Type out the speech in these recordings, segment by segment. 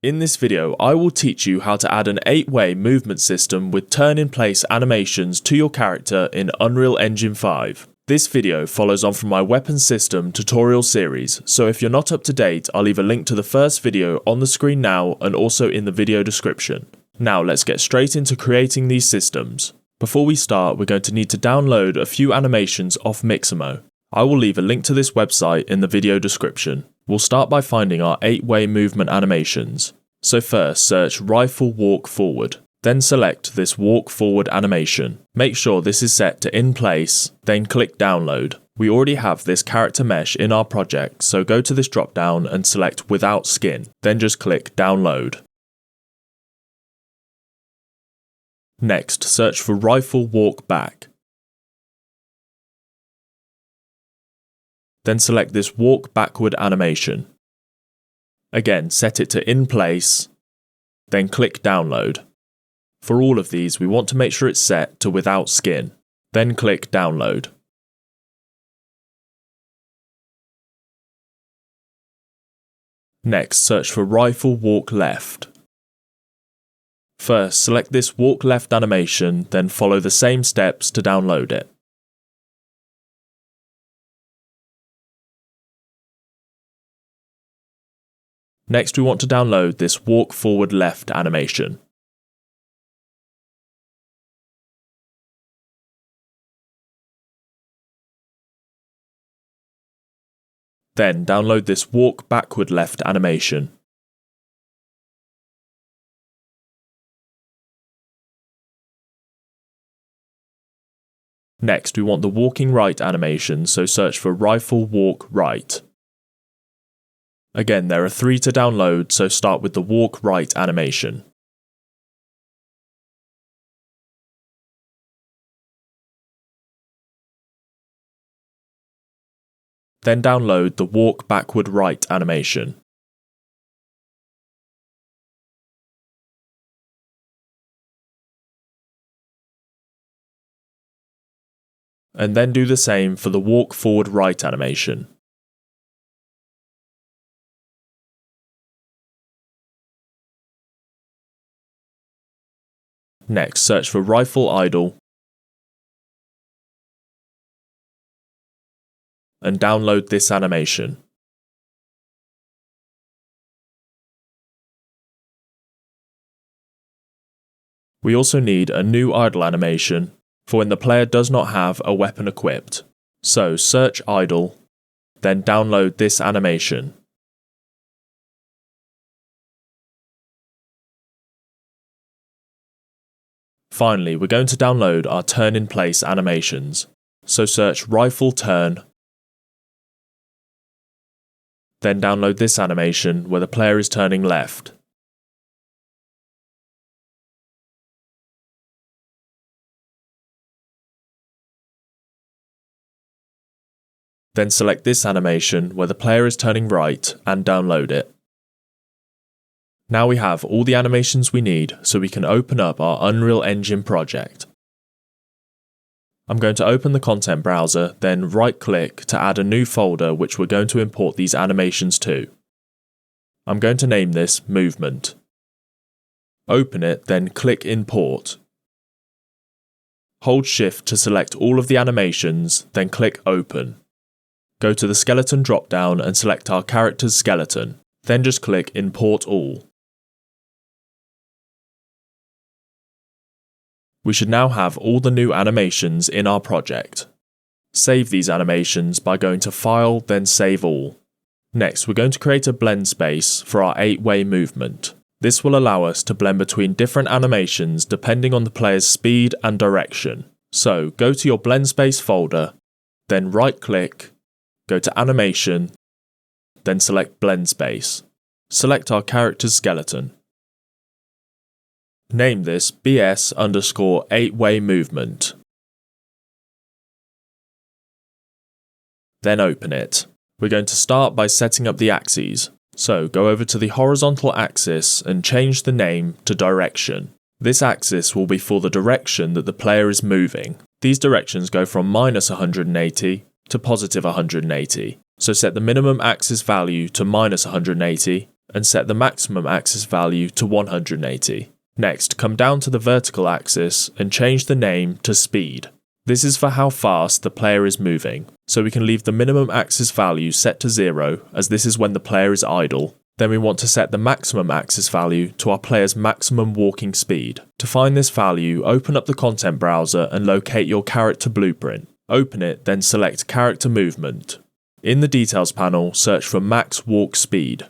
In this video, I will teach you how to add an 8-way movement system with turn-in-place animations to your character in Unreal Engine 5. This video follows on from my weapon system tutorial series, so if you're not up to date, I'll leave a link to the first video on the screen now and also in the video description. Now let's get straight into creating these systems. Before we start, we're going to need to download a few animations off Mixamo. I will leave a link to this website in the video description. We'll start by finding our 8-way movement animations. So first, search Rifle Walk Forward. Then select this Walk Forward animation. Make sure this is set to In Place, then click Download. We already have this character mesh in our project, so go to this drop down and select Without Skin. Then just click Download. Next, search for Rifle Walk Back. Then select this Walk Backward animation. Again, set it to In Place, then click Download. For all of these, we want to make sure it's set to Without Skin, then click Download. Next, search for Rifle Walk Left. First, select this Walk Left animation, then follow the same steps to download it. Next, we want to download this Walk Forward Left animation. Then download this Walk Backward Left animation. Next, we want the Walking Right animation, so search for Rifle Walk Right. Again, there are 3 to download, so start with the Walk Right animation. Then download the Walk Backward Right animation. And then do the same for the Walk Forward Right animation. Next, search for Rifle Idle and download this animation. We also need a new idle animation for when the player does not have a weapon equipped. So search Idle, then download this animation. Finally, we're going to download our turn-in-place animations. So search Rifle Turn, then download this animation where the player is turning left. Then select this animation where the player is turning right and download it. Now we have all the animations we need, so we can open up our Unreal Engine project. I'm going to open the content browser, then right-click to add a new folder which we're going to import these animations to. I'm going to name this Movement. Open it, then click Import. Hold Shift to select all of the animations, then click Open. Go to the skeleton drop-down and select our character's skeleton, then just click Import All. We should now have all the new animations in our project. Save these animations by going to File, then Save All. Next, we're going to create a blend space for our 8-way movement. This will allow us to blend between different animations depending on the player's speed and direction. So, go to your blend space folder, then right-click, go to Animation, then select Blend Space. Select our character's skeleton. Name this BS_8-way movement. Then open it. We're going to start by setting up the axes. So go over to the horizontal axis and change the name to direction. This axis will be for the direction that the player is moving. These directions go from -180 to +180. So set the minimum axis value to -180 and set the maximum axis value to 180. Next, come down to the vertical axis and change the name to speed. This is for how fast the player is moving, so we can leave the minimum axis value set to 0 as this is when the player is idle. Then we want to set the maximum axis value to our player's maximum walking speed. To find this value, open up the content browser and locate your character blueprint. Open it, then select Character Movement. In the Details panel, search for Max Walk Speed.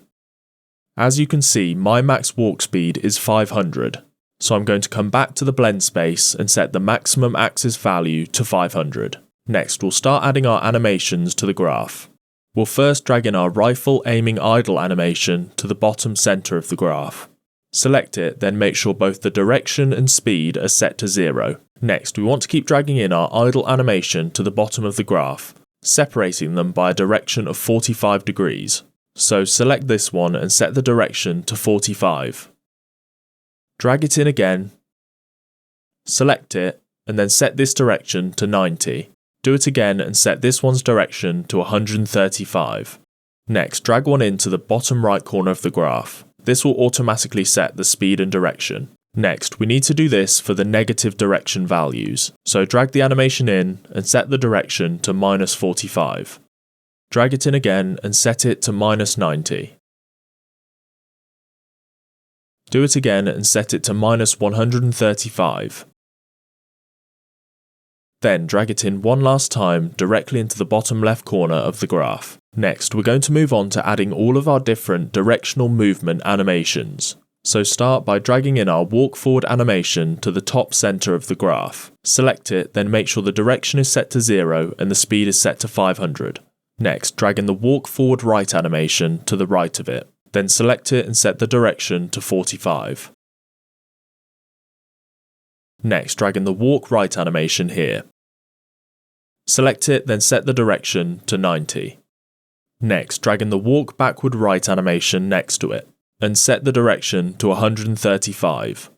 As you can see, my max walk speed is 500, so I'm going to come back to the blend space and set the maximum axis value to 500. Next, we'll start adding our animations to the graph. We'll first drag in our rifle aiming idle animation to the bottom center of the graph. Select it, then make sure both the direction and speed are set to 0. Next, we want to keep dragging in our idle animation to the bottom of the graph, separating them by a direction of 45 degrees. So select this one and set the direction to 45. Drag it in again, select it, and then set this direction to 90. Do it again and set this one's direction to 135. Next, drag one into the bottom right corner of the graph. This will automatically set the speed and direction. Next, we need to do this for the negative direction values. So drag the animation in and set the direction to -45. Drag it in again and set it to -90. Do it again and set it to -135. Then drag it in one last time directly into the bottom left corner of the graph. Next, we're going to move on to adding all of our different directional movement animations. So start by dragging in our walk forward animation to the top center of the graph. Select it, then make sure the direction is set to 0 and the speed is set to 500. Next, drag in the walk forward right animation to the right of it. Then select it and set the direction to 45. Next, drag in the walk right animation here. Select it, then set the direction to 90. Next, drag in the walk backward right animation next to it, and set the direction to 135.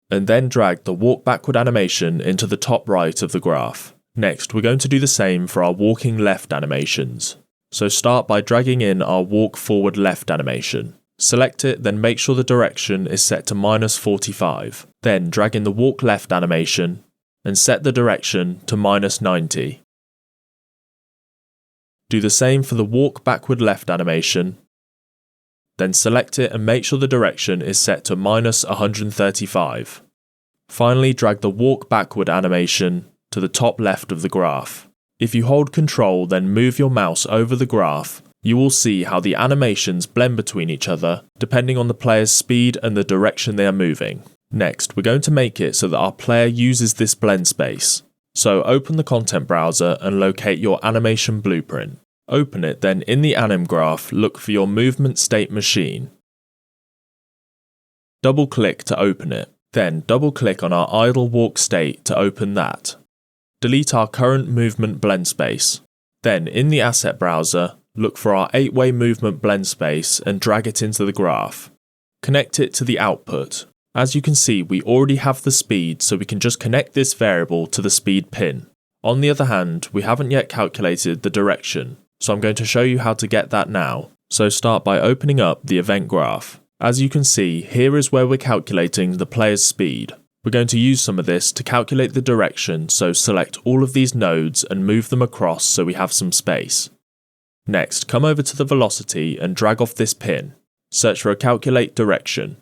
And then drag the walk backward animation into the top right of the graph. Next, we're going to do the same for our walking left animations. So start by dragging in our walk forward left animation. Select it, then make sure the direction is set to -45. Then drag in the walk left animation and set the direction to -90. Do the same for the walk backward left animation. Then select it and make sure the direction is set to -135. Finally, drag the walk backward animation to the top left of the graph. If you hold Ctrl, then move your mouse over the graph, you will see how the animations blend between each other, depending on the player's speed and the direction they are moving. Next, we're going to make it so that our player uses this blend space. So open the content browser and locate your animation blueprint. Open it, then in the anim graph, look for your movement state machine. Double-click to open it. Then double-click on our idle walk state to open that. Delete our current movement blend space. Then in the asset browser, look for our 8-way movement blend space and drag it into the graph. Connect it to the output. As you can see, we already have the speed, so we can just connect this variable to the speed pin. On the other hand, we haven't yet calculated the direction, so I'm going to show you how to get that now. So start by opening up the event graph. As you can see, here is where we're calculating the player's speed. We're going to use some of this to calculate the direction, so select all of these nodes and move them across so we have some space. Next, come over to the velocity and drag off this pin. Search for a calculate direction.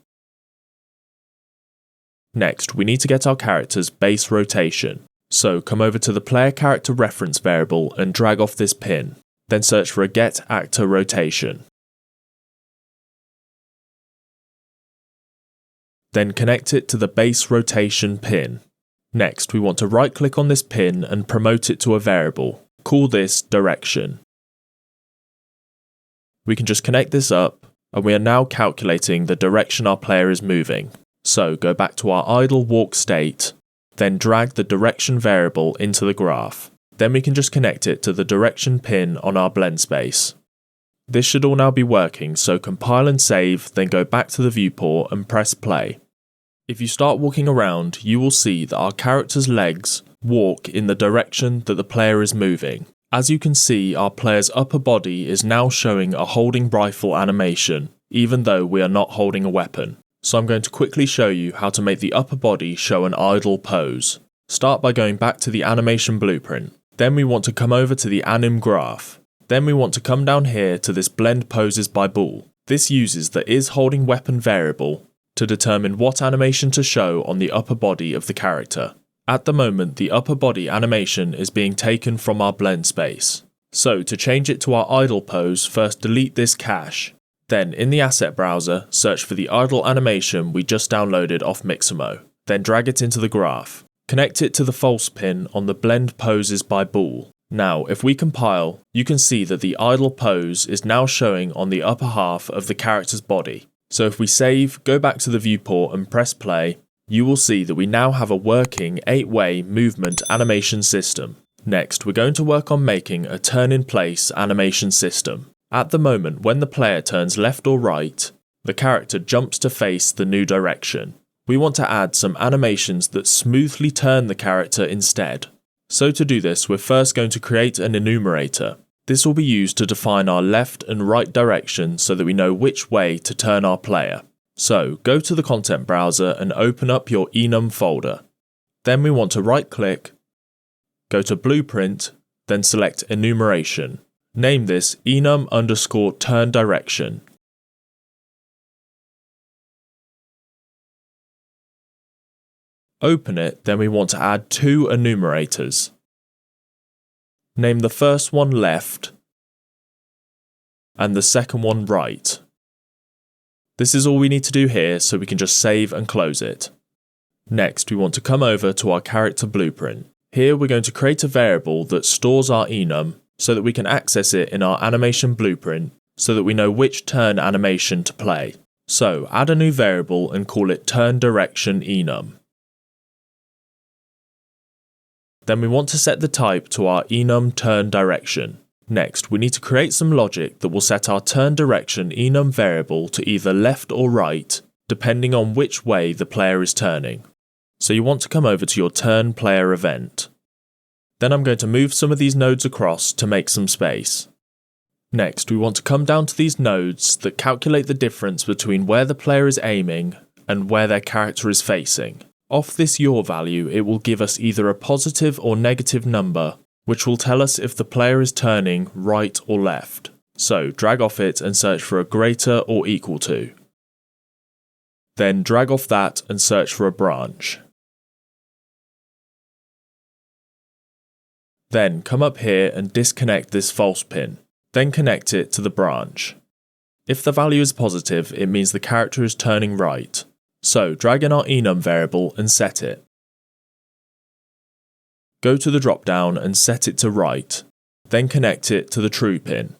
Next, we need to get our character's base rotation. So come over to the player character reference variable and drag off this pin. Then search for a get actor rotation. Then connect it to the base rotation pin. Next, we want to right click on this pin and promote it to a variable. Call this direction. We can just connect this up, and we are now calculating the direction our player is moving. So go back to our idle walk state, then drag the direction variable into the graph. Then we can just connect it to the direction pin on our blend space. This should all now be working, so compile and save, then go back to the viewport and press play. If you start walking around, you will see that our character's legs walk in the direction that the player is moving. As you can see, our player's upper body is now showing a holding rifle animation, even though we are not holding a weapon. So I'm going to quickly show you how to make the upper body show an idle pose. Start by going back to the animation blueprint. Then we want to come over to the anim graph. Then we want to come down here to this blend poses by bool. This uses the isHoldingWeapon variable to determine what animation to show on the upper body of the character. At the moment, the upper body animation is being taken from our blend space. So to change it to our idle pose, first delete this cache. Then in the asset browser, search for the idle animation we just downloaded off Mixamo. Then drag it into the graph. Connect it to the false pin on the blend poses by bool. Now, if we compile, you can see that the idle pose is now showing on the upper half of the character's body. So if we save, go back to the viewport and press play, you will see that we now have a working 8-way movement animation system. Next, we're going to work on making a turn-in-place animation system. At the moment, when the player turns left or right, the character jumps to face the new direction. We want to add some animations that smoothly turn the character instead. So to do this, we're first going to create an enumerator. This will be used to define our left and right direction so that we know which way to turn our player. So go to the content browser and open up your enum folder. Then we want to right-click, go to Blueprint, then select Enumeration. Name this enum_turn direction. Open it, then we want to add 2 enumerators. Name the first one left and the second one right. This is all we need to do here, so we can just save and close it. Next, we want to come over to our character blueprint. Here we're going to create a variable that stores our enum so that we can access it in our animation blueprint so that we know which turn animation to play. So add a new variable and call it turn direction enum. Then we want to set the type to our enum turn direction. Next, we need to create some logic that will set our turn direction enum variable to either left or right, depending on which way the player is turning. So you want to come over to your turn player event. Then I'm going to move some of these nodes across to make some space. Next, we want to come down to these nodes that calculate the difference between where the player is aiming and where their character is facing. Off this yaw value, it will give us either a positive or negative number, which will tell us if the player is turning right or left. So drag off it and search for a greater or equal to. Then drag off that and search for a branch. Then come up here and disconnect this false pin. Then connect it to the branch. If the value is positive, it means the character is turning right. So drag in our enum variable and set it. Go to the drop-down and set it to right. Then connect it to the true pin.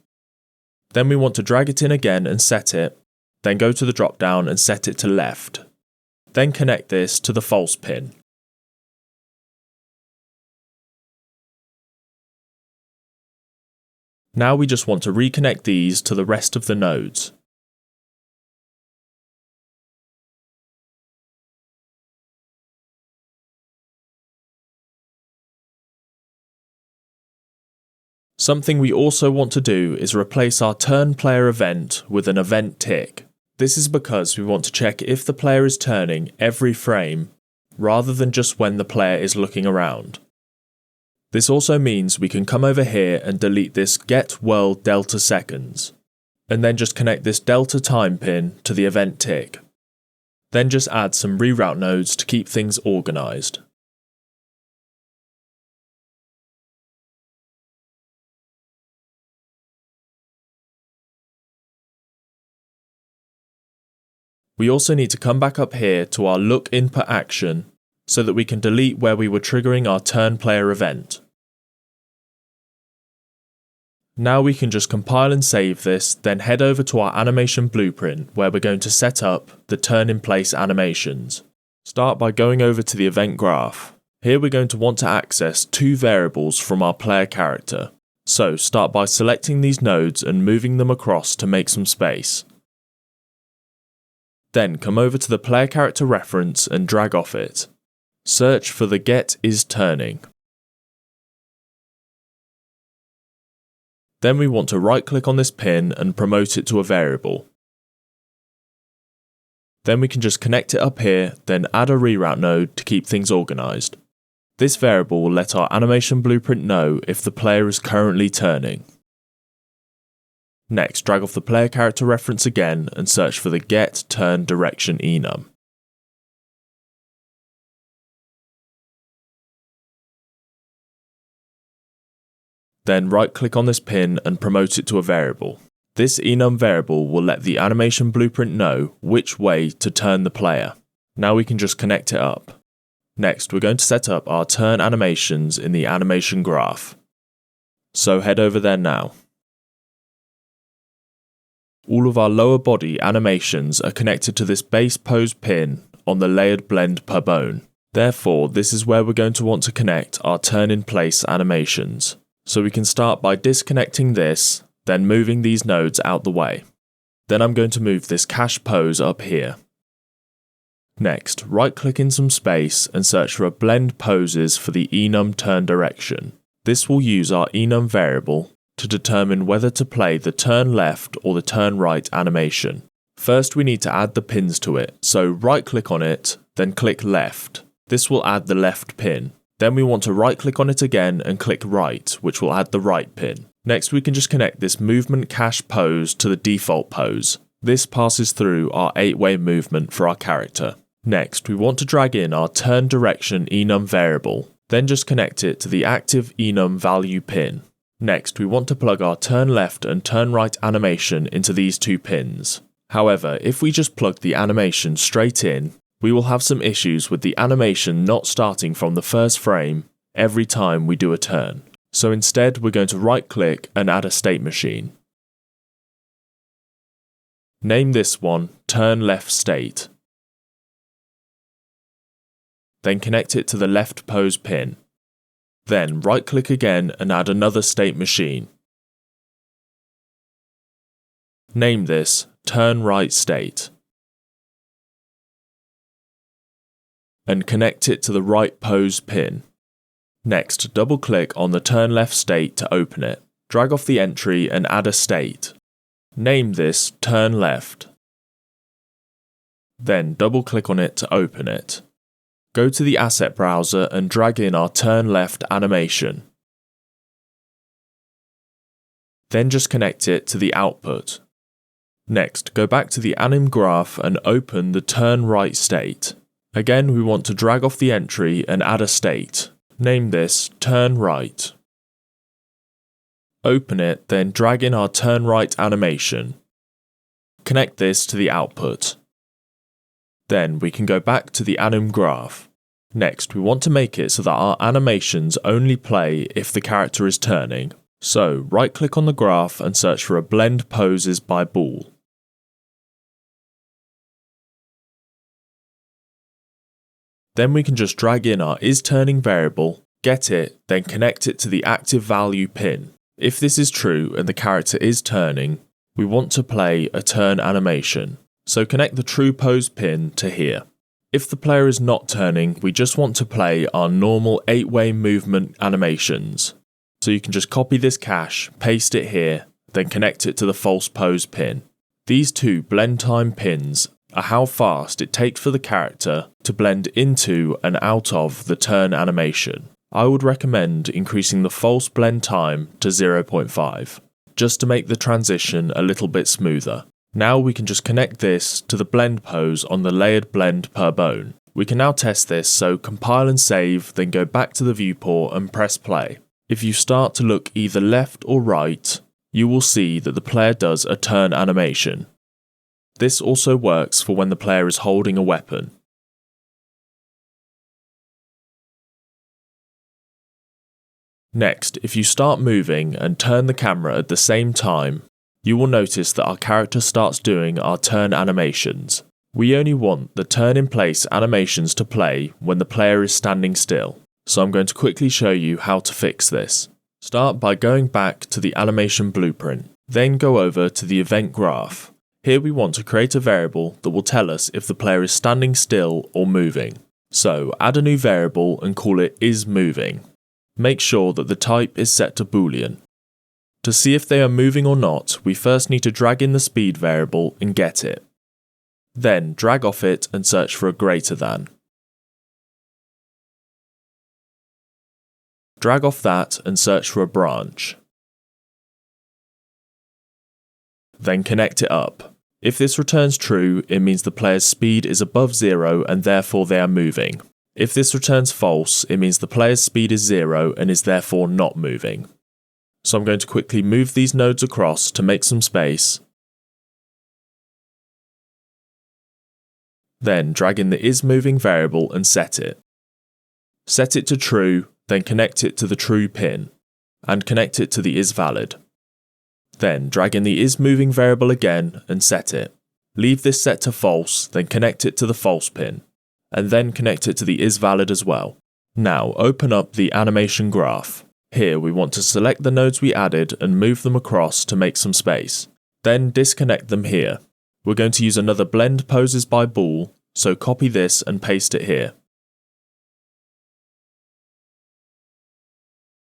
Then we want to drag it in again and set it. Then go to the drop-down and set it to left. Then connect this to the false pin. Now we just want to reconnect these to the rest of the nodes. Something we also want to do is replace our turn player event with an event tick. This is because we want to check if the player is turning every frame, rather than just when the player is looking around. This also means we can come over here and delete this get world delta seconds, and then just connect this delta time pin to the event tick. Then just add some reroute nodes to keep things organized. We also need to come back up here to our look input action so that we can delete where we were triggering our turn player event. Now we can just compile and save this, then head over to our animation blueprint where we're going to set up the turn in place animations. Start by going over to the event graph. Here we're going to want to access 2 variables from our player character. So start by selecting these nodes and moving them across to make some space. Then come over to the player character reference and drag off it. Search for the get is turning. Then we want to right click on this pin and promote it to a variable. Then we can just connect it up here, then add a reroute node to keep things organized. This variable will let our animation blueprint know if the player is currently turning. Next, drag off the player character reference again and search for the get turn direction enum. Then right-click on this pin and promote it to a variable. This enum variable will let the animation blueprint know which way to turn the player. Now we can just connect it up. Next, we're going to set up our turn animations in the animation graph. So head over there now. All of our lower body animations are connected to this base pose pin on the layered blend per bone. Therefore, this is where we're going to want to connect our turn in place animations. So we can start by disconnecting this, then moving these nodes out the way. Then I'm going to move this cache pose up here. Next, right-click in some space and search for a blend poses for the enum turn direction. This will use our enum variable to determine whether to play the turn left or the turn right animation. First, we need to add the pins to it, so right-click on it, then click left. This will add the left pin. Then we want to right-click on it again and click right, which will add the right pin. Next, we can just connect this movement cache pose to the default pose. This passes through our 8-way movement for our character. Next, we want to drag in our turn direction enum variable, then just connect it to the active enum value pin. Next, we want to plug our turn left and turn right animation into these two pins. However, if we just plug the animation straight in, we will have some issues with the animation not starting from the first frame every time we do a turn. So instead, we're going to right-click and add a state machine. Name this one Turn Left State. Then connect it to the left pose pin. Then right-click again and add another state machine. Name this Turn Right State. And connect it to the right pose pin. Next, double-click on the turn left state to open it. Drag off the entry and add a state. Name this Turn Left. Then double-click on it to open it. Go to the asset browser and drag in our turn left animation. Then just connect it to the output. Next, go back to the anim graph and open the turn right state. Again, we want to drag off the entry and add a state. Name this Turn Right. Open it, then drag in our turn right animation. Connect this to the output. Then we can go back to the anim graph. Next, we want to make it so that our animations only play if the character is turning. So, right-click on the graph and search for a blend poses by bool. Then we can just drag in our isTurning variable, get it, then connect it to the active value pin. If this is true and the character is turning, we want to play a turn animation. So connect the true pose pin to here. If the player is not turning, we just want to play our normal 8-way movement animations. So you can just copy this cache, paste it here, then connect it to the false pose pin. These two blend time pins are how fast it takes for the character to blend into and out of the turn animation. I would recommend increasing the false blend time to 0.5, just to make the transition a little bit smoother. Now we can just connect this to the blend pose on the layered blend per bone. We can now test this, so compile and save, then go back to the viewport and press play. If you start to look either left or right, you will see that the player does a turn animation. This also works for when the player is holding a weapon. Next, if you start moving and turn the camera at the same time, you will notice that our character starts doing our turn animations. We only want the turn in place animations to play when the player is standing still, so I'm going to quickly show you how to fix this. Start by going back to the animation blueprint, then go over to the event graph. Here we want to create a variable that will tell us if the player is standing still or moving. So add a new variable and call it isMoving. Make sure that the type is set to Boolean. To see if they are moving or not, we first need to drag in the speed variable and get it. Then drag off it and search for a greater than. Drag off that and search for a branch. Then connect it up. If this returns true, it means the player's speed is above 0 and therefore they are moving. If this returns false, it means the player's speed is 0 and is therefore not moving. So I'm going to quickly move these nodes across to make some space. Then drag in the isMoving variable and set it. Set it to true, then connect it to the true pin, and connect it to the isValid. Then drag in the isMoving variable again and set it. Leave this set to false, then connect it to the false pin, and then connect it to the isValid as well. Now open up the animation graph. Here we want to select the nodes we added and move them across to make some space. Then disconnect them here. We're going to use another blend poses by bool, so copy this and paste it here.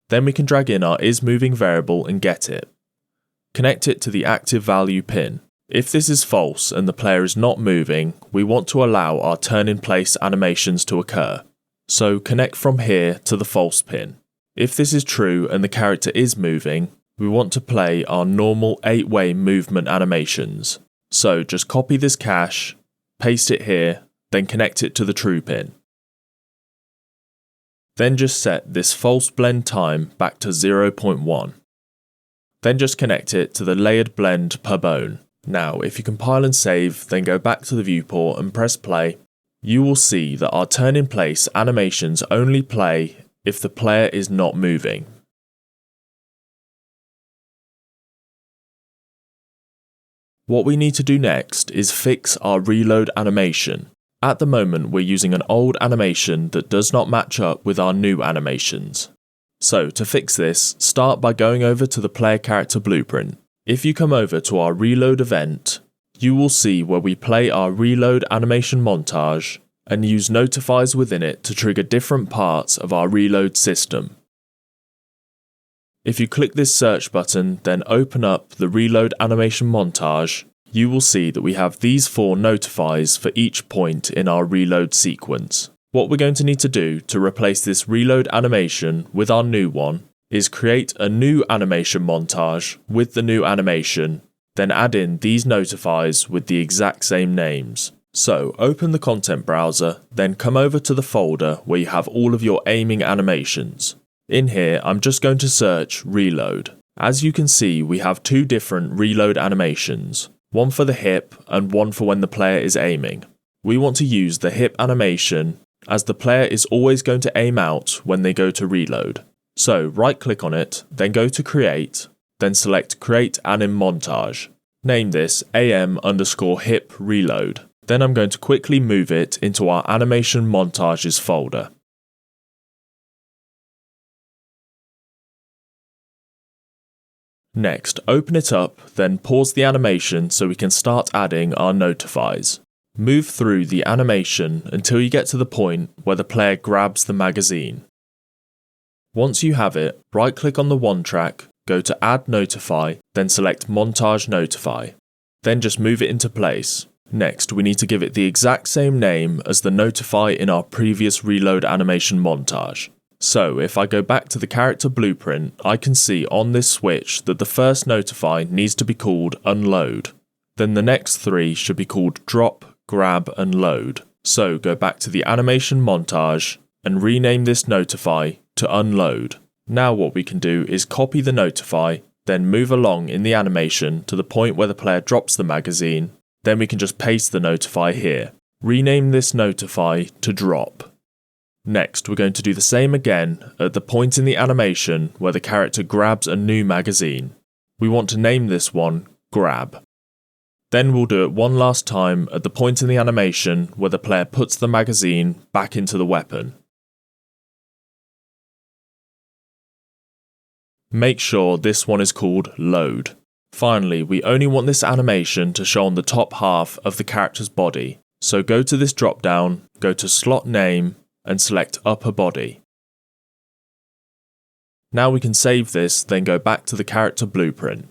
Then we can drag in our isMoving variable and get it. Connect it to the active value pin. If this is false and the player is not moving, we want to allow our turn in place animations to occur. So connect from here to the false pin. If this is true and the character is moving, we want to play our normal 8-way movement animations. So just copy this cache, paste it here, then connect it to the true pin. Then just set this false blend time back to 0.1. Then just connect it to the layered blend per bone. Now if you compile and save, then go back to the viewport and press play, you will see that our turn in place animations only play if the player is not moving. What we need to do next is fix our reload animation. At the moment we're using an old animation that does not match up with our new animations. So to fix this, start by going over to the player character blueprint. If you come over to our reload event, you will see where we play our reload animation montage and use notifiers within it to trigger different parts of our reload system. If you click this search button, then open up the reload animation montage, you will see that we have these 4 notifiers for each point in our reload sequence. What we're going to need to do to replace this reload animation with our new one is create a new animation montage with the new animation, then add in these notifiers with the exact same names. So open the content browser, then come over to the folder where you have all of your aiming animations. In here, I'm just going to search reload. As you can see, we have 2 different reload animations, one for the hip and one for when the player is aiming. We want to use the hip animation as the player is always going to aim out when they go to reload. So right click on it, then go to create, then select create anim montage. Name this am_hip reload. Then I'm going to quickly move it into our animation montages folder. Next, open it up, then pause the animation so we can start adding our notifiers. Move through the animation until you get to the point where the player grabs the magazine. Once you have it, right-click on the 1 track, go to Add Notify, then select Montage Notify. Then just move it into place. Next, we need to give it the exact same name as the notify in our previous reload animation montage. So if I go back to the character blueprint, I can see on this switch that the first notify needs to be called unload. Then the next 3 should be called drop, grab and load. So go back to the animation montage and rename this notify to unload. Now what we can do is copy the notify, then move along in the animation to the point where the player drops the magazine. Then we can just paste the notify here. Rename this notify to drop. Next, we're going to do the same again at the point in the animation where the character grabs a new magazine. We want to name this one grab. Then we'll do it one last time at the point in the animation where the player puts the magazine back into the weapon. Make sure this one is called load. Finally, we only want this animation to show on the top half of the character's body. So go to this drop down, go to slot name, and select upper body. Now we can save this, then go back to the character blueprint.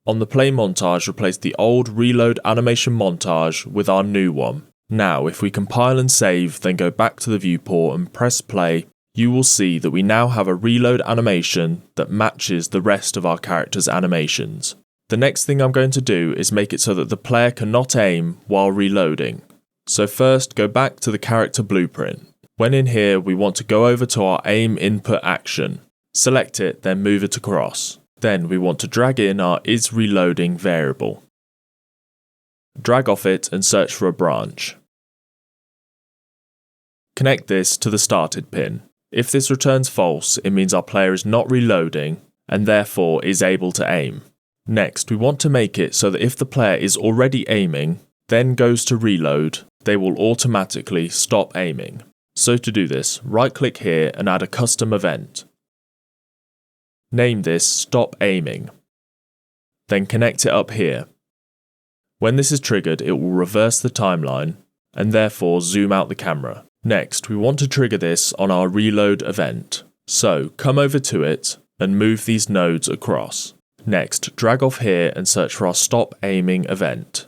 On the play montage, replace the old reload animation montage with our new one. Now, if we compile and save, then go back to the viewport and press play, you will see that we now have a reload animation that matches the rest of our character's animations. The next thing I'm going to do is make it so that the player cannot aim while reloading. So first, go back to the character blueprint. When in here, we want to go over to our aim input action. Select it, then move it across. Then we want to drag in our isReloading variable. Drag off it and search for a branch. Connect this to the started pin. If this returns false, it means our player is not reloading and therefore is able to aim. Next, we want to make it so that if the player is already aiming, then goes to reload, they will automatically stop aiming. So to do this, right-click here and add a custom event. Name this Stop Aiming. Then connect it up here. When this is triggered, it will reverse the timeline and therefore zoom out the camera. Next, we want to trigger this on our reload event. So come over to it and move these nodes across. Next, drag off here and search for our Stop Aiming event.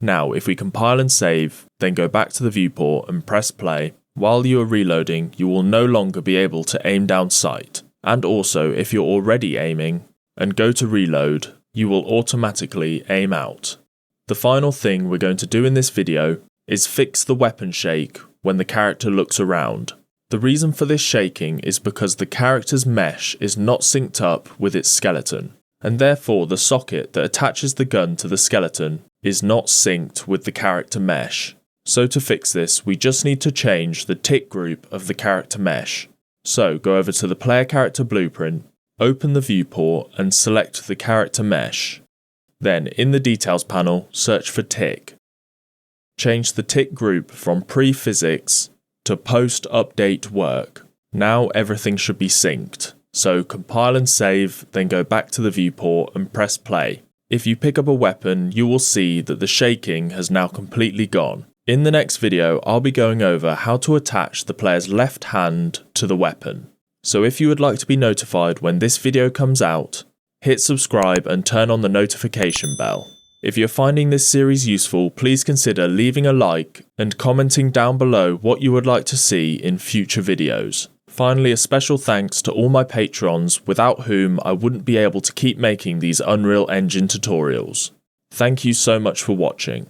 Now, if we compile and save, then go back to the viewport and press play, while you are reloading, you will no longer be able to aim down sight. And also, if you're already aiming and go to reload, you will automatically aim out. The final thing we're going to do in this video is fix the weapon shake when the character looks around. The reason for this shaking is because the character's mesh is not synced up with its skeleton, and therefore the socket that attaches the gun to the skeleton is not synced with the character mesh. So to fix this, we just need to change the tick group of the character mesh. So go over to the player character blueprint, open the viewport and select the character mesh. Then in the details panel, search for tick. Change the tick group from pre-physics to post-update work. Now everything should be synced. So compile and save, then go back to the viewport and press play. If you pick up a weapon, you will see that the shaking has now completely gone. In the next video, I'll be going over how to attach the player's left hand to the weapon. So if you would like to be notified when this video comes out, hit subscribe and turn on the notification bell. If you're finding this series useful, please consider leaving a like and commenting down below what you would like to see in future videos. Finally, a special thanks to all my patrons, without whom I wouldn't be able to keep making these Unreal Engine tutorials. Thank you so much for watching.